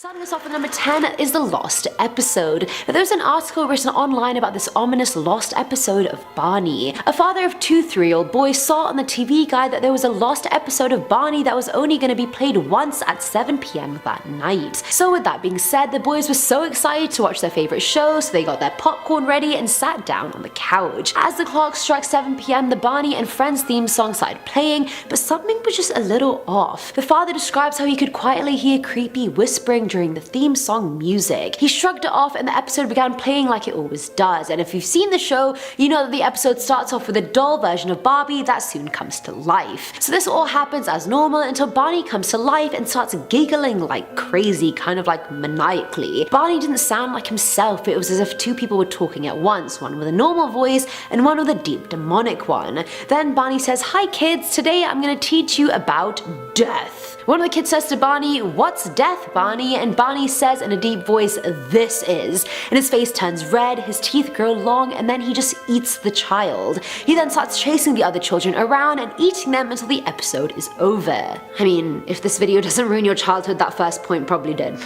Starting us off at number 10 is the Lost episode. Now, there's an article written online about this ominous lost episode of Barney. A father of two 3-year-old boys saw on the TV guide that there was a lost episode of Barney that was only going to be played once at 7 p.m. that night. So with that being said, the boys were so excited to watch their favorite show, so they got their popcorn ready and sat down on the couch. As the clock struck 7 p.m, the Barney and Friends theme song started playing, but something was just a little off. The father describes how he could quietly hear creepy whispering during the theme song music. He shrugged it off and the episode began playing like it always does, and if you've seen the show, you know that the episode starts off with a doll version of Barbie that soon comes to life. So this all happens as normal until Barney comes to life and starts giggling like crazy, kind of like maniacally. Barney didn't sound like himself, it was as if two people were talking at once, one with a normal voice and one with a deep demonic one. Then Barney says, "Hi kids, today I'm gonna teach you about death." One of the kids says to Barney, "What's death, Barney?" And Barney says in a deep voice, "This is." And his face turns red, his teeth grow long, and then he just eats the child. He then starts chasing the other children around and eating them until the episode is over. I mean, if this video doesn't ruin your childhood, that first point probably did.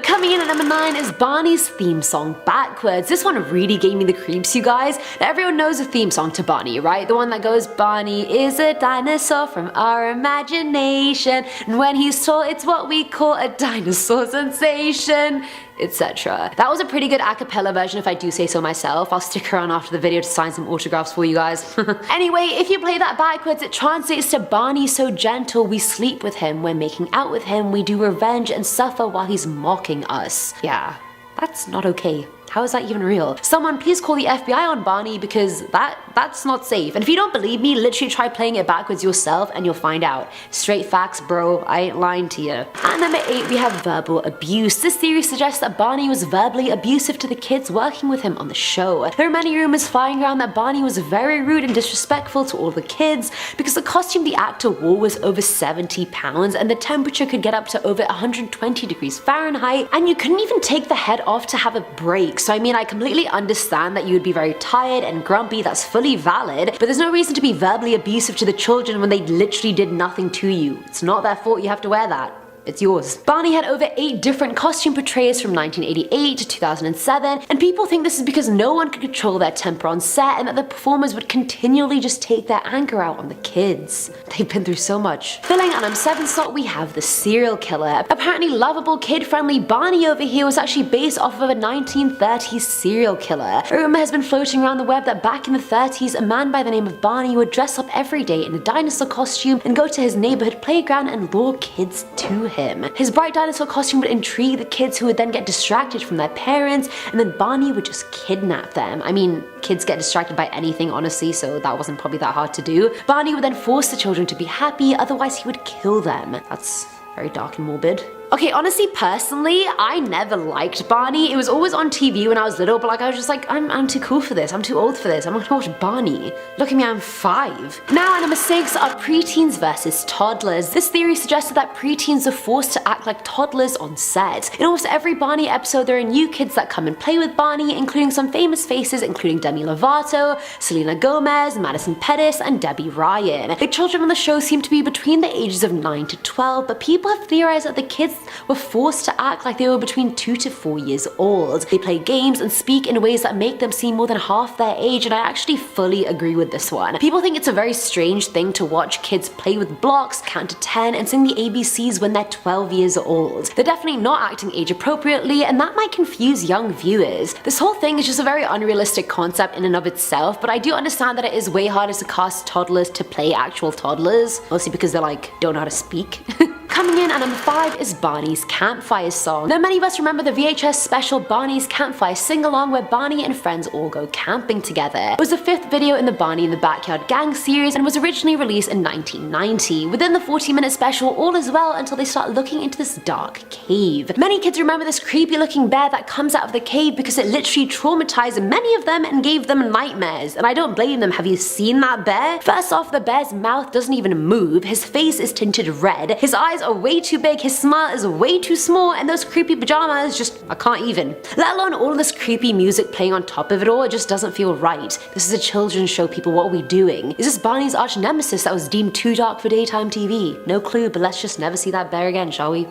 Coming in at number 9 is Barney's theme song backwards. This one really gave me the creeps, you guys. Now, everyone knows the theme song to Barney, right? The one that goes, "Barney is a dinosaur from our imagination, and when he's tall, it's what we call a dinosaur sensation," etc. That was a pretty good a cappella version if I do say so myself. I'll stick around after the video to sign some autographs for you guys. Anyway, if you play that backwards, it translates to "Barney so gentle, we sleep with him, we're making out with him, we do revenge and suffer while he's mocking us." Yeah, that's not okay. How is that even real? Someone please call the FBI on Barney, because that's not safe. And if you don't believe me, literally try playing it backwards yourself and you'll find out. Straight facts, bro. I ain't lying to you. At number 8 we have verbal abuse. This theory suggests that Barney was verbally abusive to the kids working with him on the show. There are many rumors flying around that Barney was very rude and disrespectful to all the kids because the costume the actor wore was over 70 pounds and the temperature could get up to over 120 degrees Fahrenheit, and you couldn't even take the head off to have a break. So I mean, I completely understand that you would be very tired and grumpy, that's fully valid, but there's no reason to be verbally abusive to the children when they literally did nothing to you. It's not their fault you have to wear that. It's yours. Barney had over 8 different costume portrayals from 1988 to 2007, and people think this is because no one could control their temper on set and that the performers would continually just take their anger out on the kids. They've been through so much. Filling at number 7 slot we have the serial killer. Apparently lovable, kid-friendly Barney over here was actually based off of a 1930s serial killer. A rumor has been floating around the web that back in the 30s, a man by the name of Barney would dress up every day in a dinosaur costume and go to his neighborhood playground and lure kids to him. His bright dinosaur costume would intrigue the kids, who would then get distracted from their parents, and then Barney would just kidnap them. I mean, kids get distracted by anything honestly, so that wasn't probably that hard to do. Barney would then force the children to be happy, otherwise he would kill them. That's very dark and morbid. Okay, honestly, personally, I never liked Barney. It was always on TV when I was little, but like I was just like, I'm too cool for this, I'm too old for this, I'm not gonna watch Barney. Look at me, I'm 5. Now at number 6 are preteens versus toddlers. This theory suggested that preteens are forced to act like toddlers on set. In almost every Barney episode, there are new kids that come and play with Barney, including some famous faces including Demi Lovato, Selena Gomez, Madison Pettis, and Debbie Ryan. The children on the show seem to be between the ages of 9 to 12, but people have theorized that the kids were forced to act like they were between 2 to 4 years old. They play games and speak in ways that make them seem more than half their age, and I actually fully agree with this one. People think it's a very strange thing to watch kids play with blocks, count to 10, and sing the ABCs when they're 12 years old. They're definitely not acting age appropriately, and that might confuse young viewers. This whole thing is just a very unrealistic concept in and of itself, but I do understand that it is way harder to cast toddlers to play actual toddlers, mostly because they're like, don't know how to speak. Coming in at number 5 is Barney's Campfire song. Now many of us remember the VHS special Barney's Campfire sing-along where Barney and friends all go camping together. It was the 5th video in the Barney in the Backyard Gang series and was originally released in 1990. Within the 40-minute special, all is well until they start looking into this dark cave. Many kids remember this creepy looking bear that comes out of the cave because it literally traumatized many of them and gave them nightmares, and I don't blame them. Have you seen that bear? First off, the bear's mouth doesn't even move, his face is tinted red, his eyes are way too big, his smile is way too small, and those creepy pajamas just, I can't even. Let alone all this creepy music playing on top of it all, it just doesn't feel right. This is a children's show, people, what are we doing? Is this Barney's arch nemesis that was deemed too dark for daytime TV? No clue, but let's just never see that bear again, shall we?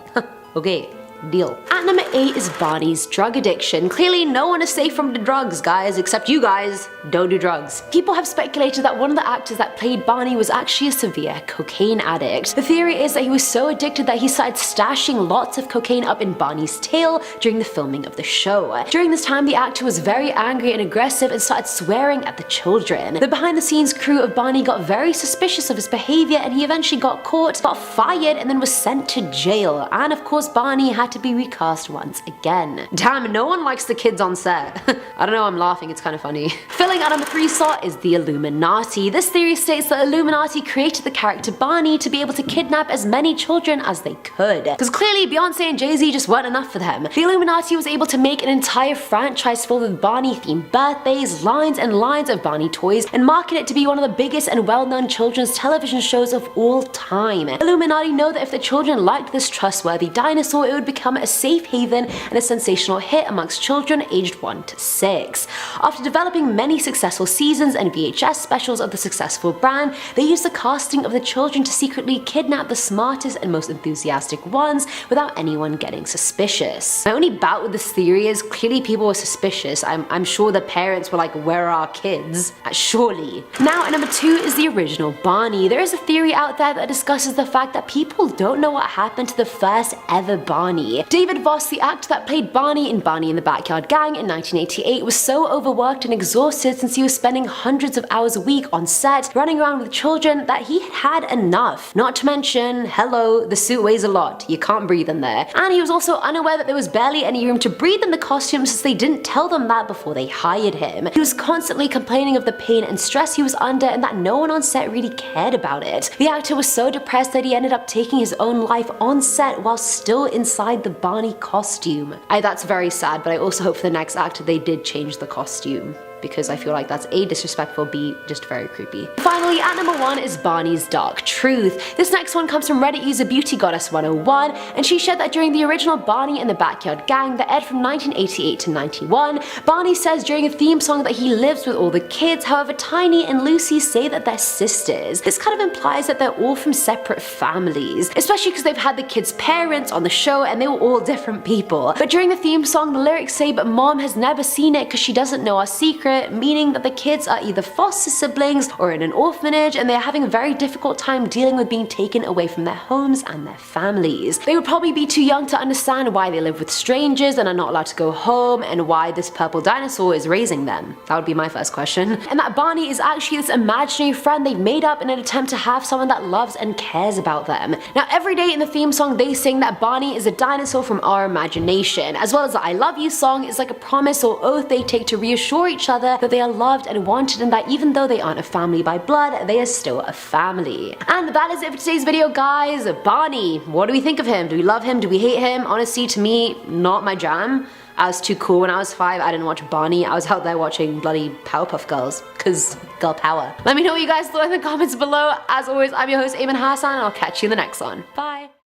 Okay. deal. At number 8 is Barney's drug addiction. Clearly no one is safe from the drugs, guys, except you guys. Don't do drugs. People have speculated that one of the actors that played Barney was actually a severe cocaine addict. The theory is that he was so addicted that he started stashing lots of cocaine up in Barney's tail during the filming of the show. During this time, the actor was very angry and aggressive and started swearing at the children. The behind-the-scenes crew of Barney got very suspicious of his behavior, and he eventually got caught, got fired, and then was sent to jail. And of course, Barney had to be recast once again. Damn, no one likes the kids on set. I don't know, I'm laughing, it's kind of funny. Filling out number 3 slot is the Illuminati. This theory states that Illuminati created the character Barney to be able to kidnap as many children as they could. Because clearly Beyonce and Jay-Z just weren't enough for them. The Illuminati was able to make an entire franchise filled with Barney-themed birthdays, lines and lines of Barney toys, and market it to be one of the biggest and well-known children's television shows of all time. Illuminati know that if the children liked this trustworthy dinosaur, it would become a safe haven and a sensational hit amongst children aged 1 to 6. After developing many successful seasons and VHS specials of the successful brand, they used the casting of the children to secretly kidnap the smartest and most enthusiastic ones without anyone getting suspicious. My only bout with this theory is clearly people were suspicious. I'm sure the parents were like, where are our kids? Surely. Now at number 2 is the original Barney. There is a theory out there that discusses the fact that people don't know what happened to the first ever Barney. David Voss, the actor that played Barney in Barney and the Backyard Gang in 1988, was so overworked and exhausted since he was spending hundreds of hours a week on set running around with children that he had enough. Not to mention, hello, the suit weighs a lot. You can't breathe in there. And he was also unaware that there was barely any room to breathe in the costume since they didn't tell them that before they hired him. He was constantly complaining of the pain and stress he was under and that no one on set really cared about it. The actor was so depressed that he ended up taking his own life on set while still inside the Barney costume. That's very sad, but I also hope for the next actor they did change the costume, because I feel like that's A, disrespectful, B, just very creepy. Finally, at number 1 is Barney's dark truth. This next one comes from Reddit user Beauty Goddess 101, and she shared that during the original Barney and the Backyard Gang that aired from 1988 to 91, Barney says during a theme song that he lives with all the kids, however Tiny and Lucy say that they're sisters. This kind of implies that they're all from separate families, especially because they've had the kids' parents on the show and they were all different people. But during the theme song, the lyrics say, but mom has never seen it because she doesn't know our secret, meaning that the kids are either foster siblings or in an orphanage, and they are having a very difficult time dealing with being taken away from their homes and their families. They would probably be too young to understand why they live with strangers and are not allowed to go home, and why this purple dinosaur is raising them. That would be my first question. And that Barney is actually this imaginary friend they've made up in an attempt to have someone that loves and cares about them. Now every day in the theme song they sing that Barney is a dinosaur from our imagination, as well as the I love you song is like a promise or oath they take to reassure each other that they are loved and wanted, and that even though they aren't a family by blood, they are still a family. And that is it for today's video, guys. Barney, what do we think of him? Do we love him? Do we hate him? Honestly, to me, not my jam. I was too cool when I was 5, I didn't watch Barney, I was out there watching bloody Powerpuff Girls, cause girl power. Let me know what you guys thought in the comments below. As always, I'm your host Eamon Hassan, and I'll catch you in the next one. Bye!